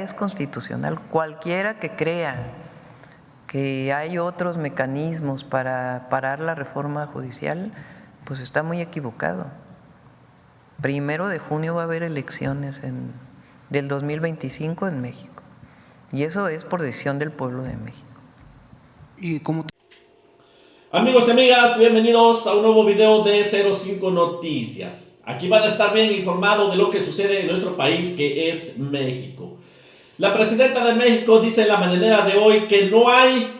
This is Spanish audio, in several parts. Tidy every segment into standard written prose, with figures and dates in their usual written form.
es constitucional. Cualquiera que crea que hay otros mecanismos para parar la reforma judicial, pues está muy equivocado. 1 de junio va a haber elecciones del 2025 en México, y eso es por decisión del pueblo de México. ¿Y cómo? Amigos y amigas, bienvenidos a un nuevo video de 05 Noticias. Aquí van a estar bien informados de lo que sucede en nuestro país, que es México. La presidenta de México dice en la mañanera de hoy que no hay,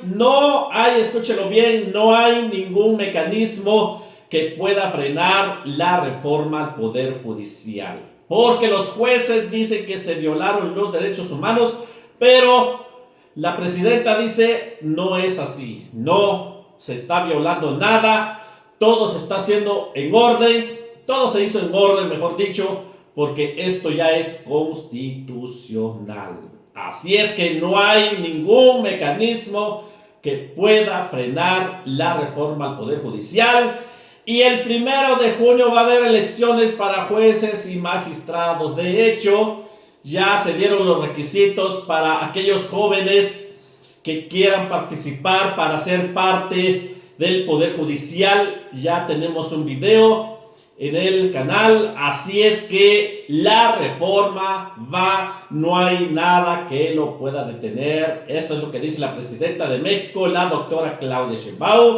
escúchelo bien, no hay ningún mecanismo que pueda frenar la reforma al Poder Judicial. Porque los jueces dicen que se violaron los derechos humanos, pero la presidenta dice no es así, no se está violando nada, todo se está haciendo en orden, todo se hizo en orden, mejor dicho, porque esto ya es constitucional. Así es que no hay ningún mecanismo que pueda frenar la reforma al Poder Judicial. Y el 1 de junio va a haber elecciones para jueces y magistrados. De hecho, ya se dieron los requisitos para aquellos jóvenes que quieran participar para ser parte del Poder Judicial. Ya tenemos un video en el canal, así es que la reforma va, no hay nada que lo pueda detener. Esto es lo que dice la presidenta de México, la doctora Claudia Sheinbaum.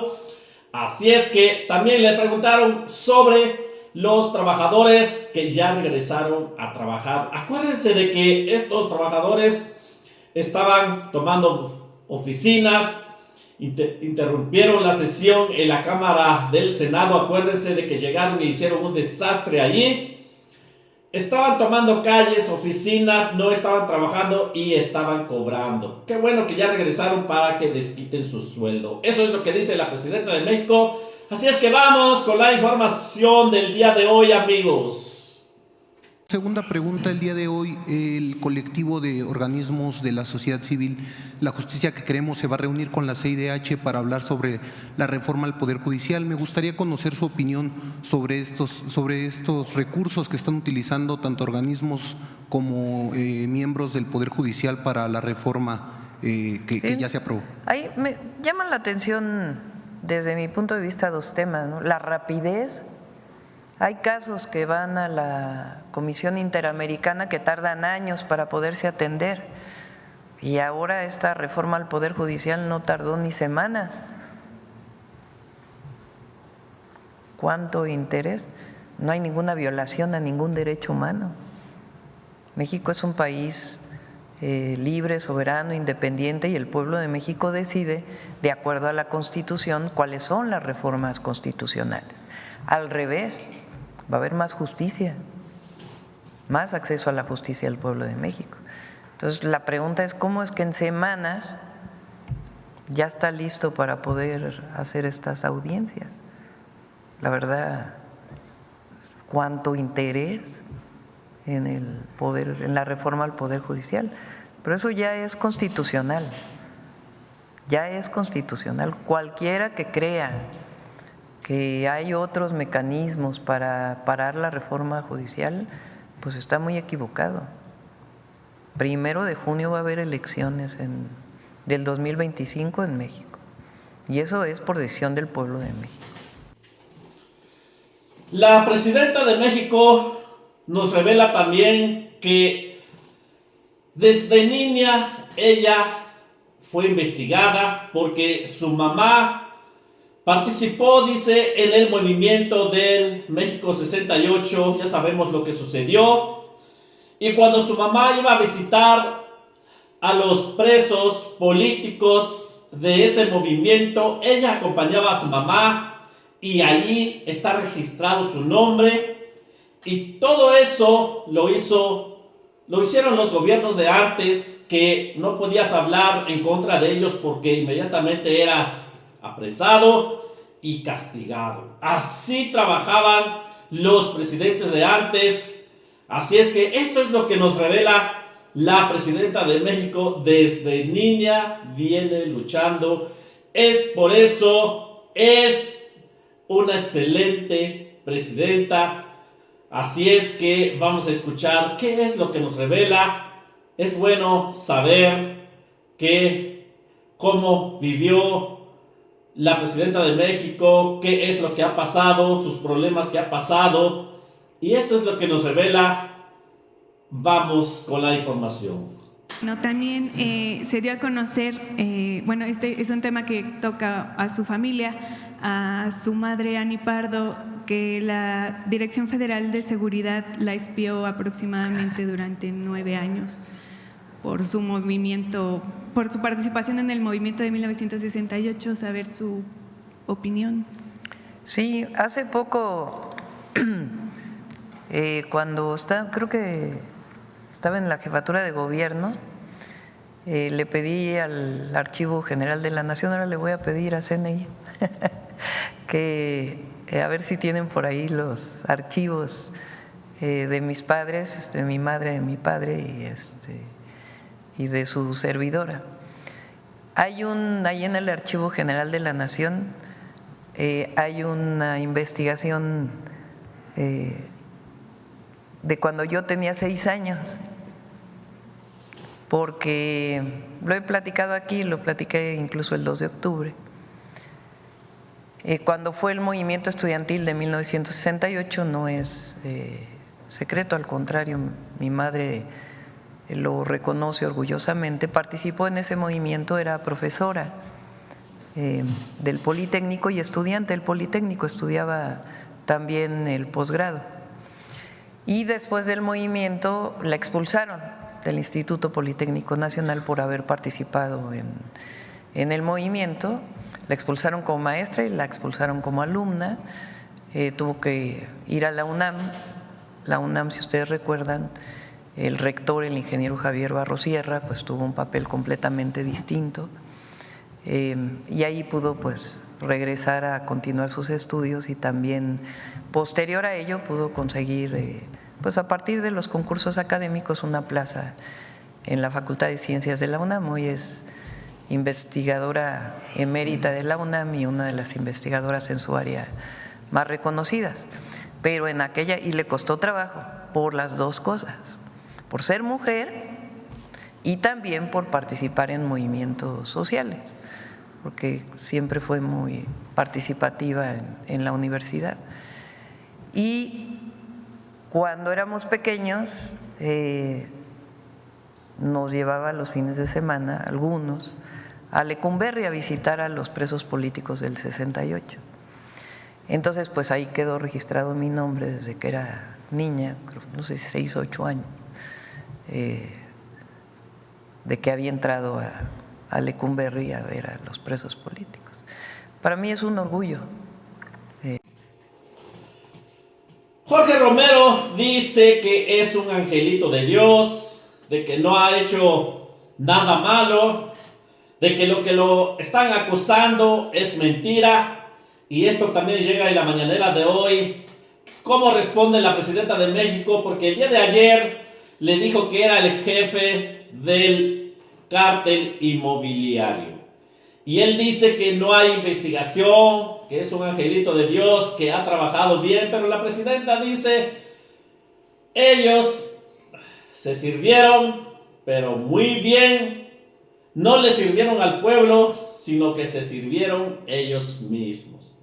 Así es que también le preguntaron sobre los trabajadores que ya regresaron a trabajar. Acuérdense de que estos trabajadores estaban tomando oficinas, interrumpieron la sesión en la Cámara del Senado. Acuérdense de que llegaron y hicieron un desastre allí. Estaban tomando calles, oficinas, no estaban trabajando y estaban cobrando. Qué bueno que ya regresaron para que desquiten su sueldo. Eso es lo que dice la presidenta de México. Así es que vamos con la información del día de hoy, amigos. Segunda pregunta, el día de hoy el colectivo de organismos de la sociedad civil, La Justicia que Queremos, se va a reunir con la CIDH para hablar sobre la reforma al Poder Judicial. Me gustaría conocer su opinión sobre estos recursos que están utilizando tanto organismos como miembros del Poder Judicial para la reforma que ya se aprobó. Ahí me llaman la atención desde mi punto de vista dos temas, ¿no? La rapidez. Hay casos que van a la Comisión Interamericana que tardan años para poderse atender, y ahora esta reforma al Poder Judicial no tardó ni semanas. ¿Cuánto interés? No hay ninguna violación a ningún derecho humano. México es un país libre, soberano, independiente, y el pueblo de México decide, de acuerdo a la Constitución, cuáles son las reformas constitucionales. Al revés, va a haber más justicia, más acceso a la justicia del pueblo de México. Entonces, la pregunta es cómo es que en semanas ya está listo para poder hacer estas audiencias. La verdad, cuánto interés en el poder, en la reforma al Poder Judicial, pero eso ya es constitucional, ya es constitucional. Cualquiera que crea que hay otros mecanismos para parar la reforma judicial, pues está muy equivocado. 1 de junio va a haber elecciones del 2025 en México, y eso es por decisión del pueblo de México. La presidenta de México nos revela también que desde niña ella fue investigada porque su mamá participó, dice, en el movimiento del México 68, ya sabemos lo que sucedió. Y cuando su mamá iba a visitar a los presos políticos de ese movimiento, ella acompañaba a su mamá y allí está registrado su nombre. Y todo eso lo hicieron los gobiernos de antes, que no podías hablar en contra de ellos porque inmediatamente eras apresado y castigado. Así trabajaban los presidentes de antes. Así es que esto es lo que nos revela la presidenta de México. Desde niña viene luchando. Es por eso, es una excelente presidenta. Así es que vamos a escuchar qué es lo que nos revela es bueno saber cómo vivió la presidenta de México, qué es lo que ha pasado, sus problemas que ha pasado, y esto es lo que nos revela. Vamos con la información. No, también se dio a conocer, bueno, este es un tema que toca a su familia, a su madre Ani Pardo, que la Dirección Federal de Seguridad la espió aproximadamente durante 9 años por su movimiento, por su participación en el movimiento de 1968, saber su opinión. Sí, hace poco, cuando creo que estaba en la jefatura de gobierno, le pedí al Archivo General de la Nación, ahora le voy a pedir a CNI, que a ver si tienen por ahí los archivos de mis padres, de mi madre, de mi padre y de su servidora. Ahí en el Archivo General de la Nación hay una investigación de cuando yo tenía 6 años, porque lo he platicado aquí, lo platiqué incluso el 2 de octubre, cuando fue el movimiento estudiantil de 1968, no es secreto, al contrario, mi madre lo reconoce orgullosamente, participó en ese movimiento, era profesora del Politécnico y estudiante del Politécnico, estudiaba también el posgrado. Y después del movimiento la expulsaron del Instituto Politécnico Nacional por haber participado en el movimiento. La expulsaron como maestra y la expulsaron como alumna. Tuvo que ir a la UNAM. La UNAM, si ustedes recuerdan, el rector, el ingeniero Javier Barrosierra, pues tuvo un papel completamente distinto. Y ahí pudo pues regresar a continuar sus estudios y también posterior a ello pudo conseguir pues a partir de los concursos académicos una plaza en la Facultad de Ciencias de la UNAM. Hoy es investigadora emérita de la UNAM y una de las investigadoras en su área más reconocidas, pero en aquella, y le costó trabajo por las dos cosas, por ser mujer y también por participar en movimientos sociales, porque siempre fue muy participativa en la universidad. Y cuando éramos pequeños nos llevaba los fines de semana, algunos, a Lecumberri a visitar a los presos políticos del 68. Entonces, pues ahí quedó registrado mi nombre desde que era niña, no sé si 6 o 8 años, de que había entrado a Lecumberri a ver a los presos políticos. Para mí es un orgullo. Jorge Romero dice que es un angelito de Dios, de que no ha hecho nada malo, de que lo están acusando es mentira, y esto también llega en la mañanera de hoy. ¿Cómo responde la presidenta de México? Porque el día de ayer le dijo que era el jefe del cártel inmobiliario. Y él dice que no hay investigación, que es un angelito de Dios, que ha trabajado bien, pero la presidenta dice, ellos se sirvieron, pero muy bien, no le sirvieron al pueblo, sino que se sirvieron ellos mismos.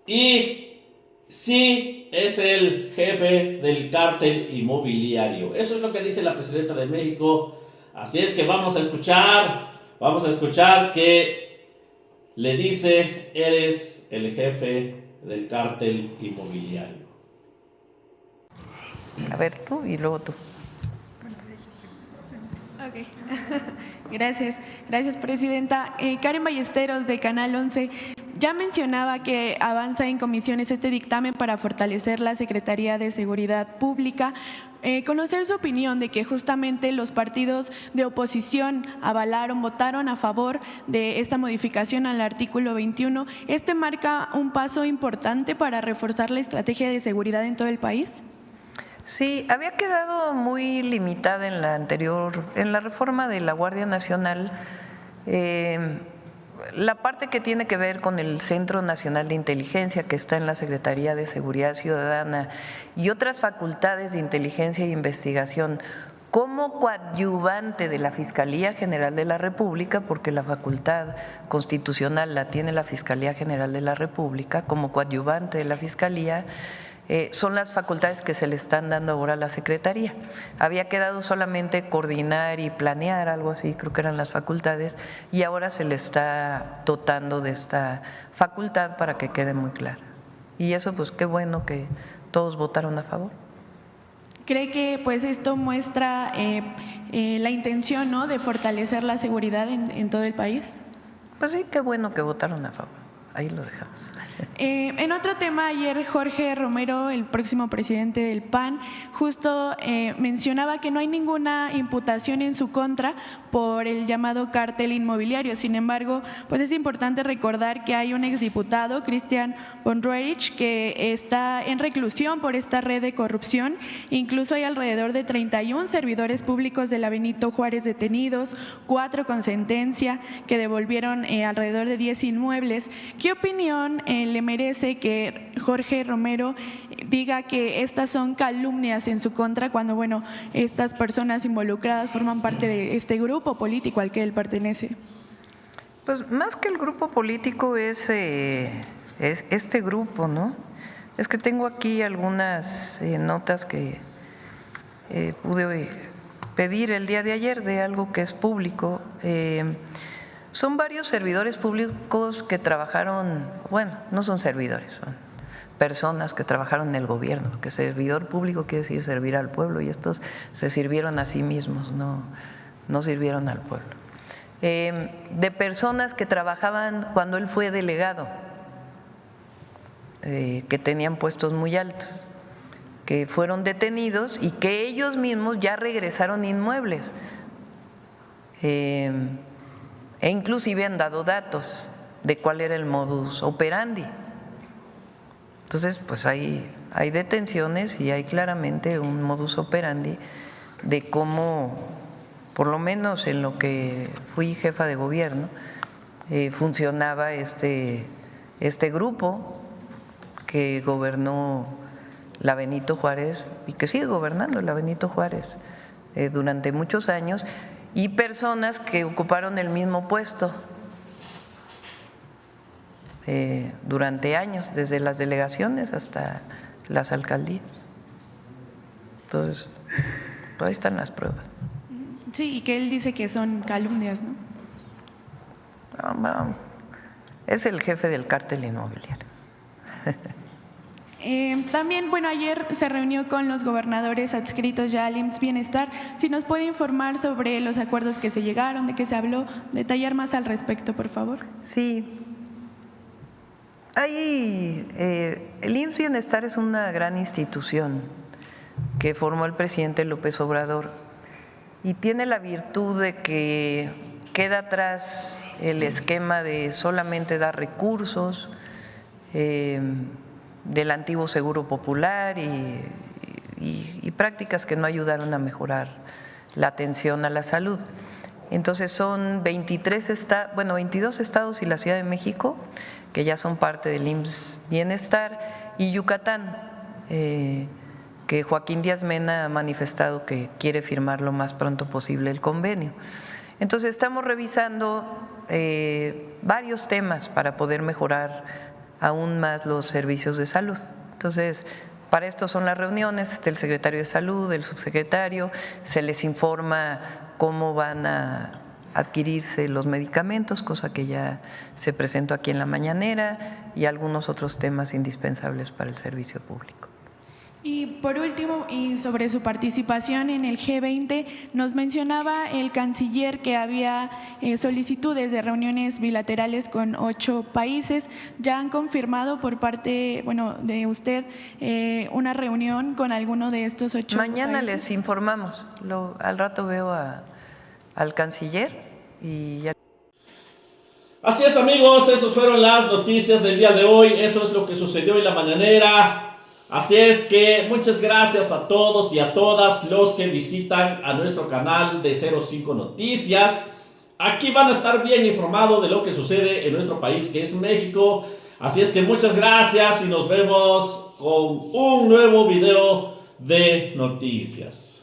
Y sí, es el jefe del cártel inmobiliario. Eso es lo que dice la presidenta de México. Así es que vamos a escuchar que le dice, eres el jefe del cártel inmobiliario. A ver tú y luego tú. Ok, gracias presidenta. Karen Ballesteros de Canal 11. Ya mencionaba que avanza en comisiones este dictamen para fortalecer la Secretaría de Seguridad Pública. Conocer su opinión de que justamente los partidos de oposición votaron a favor de esta modificación al artículo 21. ¿Este marca un paso importante para reforzar la estrategia de seguridad en todo el país? Sí, había quedado muy limitada en la reforma de la Guardia Nacional, la parte que tiene que ver con el Centro Nacional de Inteligencia, que está en la Secretaría de Seguridad Ciudadana, y otras facultades de inteligencia e investigación como coadyuvante de la Fiscalía General de la República, porque la facultad constitucional la tiene la Fiscalía General de la República, como coadyuvante de la Fiscalía, son las facultades que se le están dando ahora a la Secretaría. Había quedado solamente coordinar y planear, algo así, creo que eran las facultades, y ahora se le está dotando de esta facultad para que quede muy clara. Y eso, pues qué bueno que todos votaron a favor. ¿Cree que pues esto muestra la intención, ¿no?, de fortalecer la seguridad en todo el país? Pues sí, qué bueno que votaron a favor. Ahí lo dejamos. En otro tema, ayer Jorge Romero, el próximo presidente del PAN, justo mencionaba que no hay ninguna imputación en su contra por el llamado cártel inmobiliario. Sin embargo, pues es importante recordar que hay un exdiputado, Christian von Roerich, que está en reclusión por esta red de corrupción. Incluso hay alrededor de 31 servidores públicos de la Benito Juárez detenidos, 4 con sentencia, que devolvieron alrededor de 10 inmuebles. ¿Qué opinión le merece que Jorge Romero diga que estas son calumnias en su contra cuando, bueno, estas personas involucradas forman parte de este grupo político al que él pertenece? Pues más que el grupo político es este grupo, ¿no? Es que tengo aquí algunas notas que pude pedir el día de ayer de algo que es público. Son varios servidores públicos que trabajaron, bueno, no son servidores, son personas que trabajaron en el gobierno, que servidor público quiere decir servir al pueblo, y estos se sirvieron a sí mismos, no sirvieron al pueblo. De personas que trabajaban cuando él fue delegado, que tenían puestos muy altos, que fueron detenidos y que ellos mismos ya regresaron inmuebles. E inclusive han dado datos de cuál era el modus operandi. Entonces, pues hay detenciones y hay claramente un modus operandi de cómo, por lo menos en lo que fui jefa de gobierno, funcionaba este grupo que gobernó la Benito Juárez y que sigue gobernando la Benito Juárez durante muchos años, y personas que ocuparon el mismo puesto durante años, desde las delegaciones hasta las alcaldías. Entonces, pues ahí están las pruebas. Sí, y que él dice que son calumnias, ¿no? Es el jefe del cártel inmobiliario. También, bueno, ayer se reunió con los gobernadores adscritos ya al IMSS Bienestar. Si nos puede informar sobre los acuerdos que se llegaron, de qué se habló, detallar más al respecto, por favor. Sí. El IMSS Bienestar es una gran institución que formó el presidente López Obrador y tiene la virtud de que queda atrás el esquema de solamente dar recursos, del antiguo Seguro Popular y prácticas que no ayudaron a mejorar la atención a la salud. Entonces son 22 estados y la Ciudad de México que ya son parte del IMSS Bienestar, y Yucatán, que Joaquín Díaz Mena ha manifestado que quiere firmar lo más pronto posible el convenio. Entonces estamos revisando varios temas para poder mejorar aún más los servicios de salud. Entonces, para esto son las reuniones, está el secretario de Salud, el subsecretario, se les informa cómo van a adquirirse los medicamentos, cosa que ya se presentó aquí en la mañanera, y algunos otros temas indispensables para el servicio público. Y por último, y sobre su participación en el G20, nos mencionaba el canciller que había solicitudes de reuniones bilaterales con 8 países. ¿Ya han confirmado por parte, de usted una reunión con alguno de estos 8 Mañana países? Les informamos. Al rato veo al canciller y ya. Así es, amigos, esas fueron las noticias del día de hoy. Eso es lo que sucedió en la mañanera. Así es que muchas gracias a todos y a todas los que visitan a nuestro canal de 05 Noticias. Aquí van a estar bien informados de lo que sucede en nuestro país, que es México. Así es que muchas gracias y nos vemos con un nuevo video de noticias.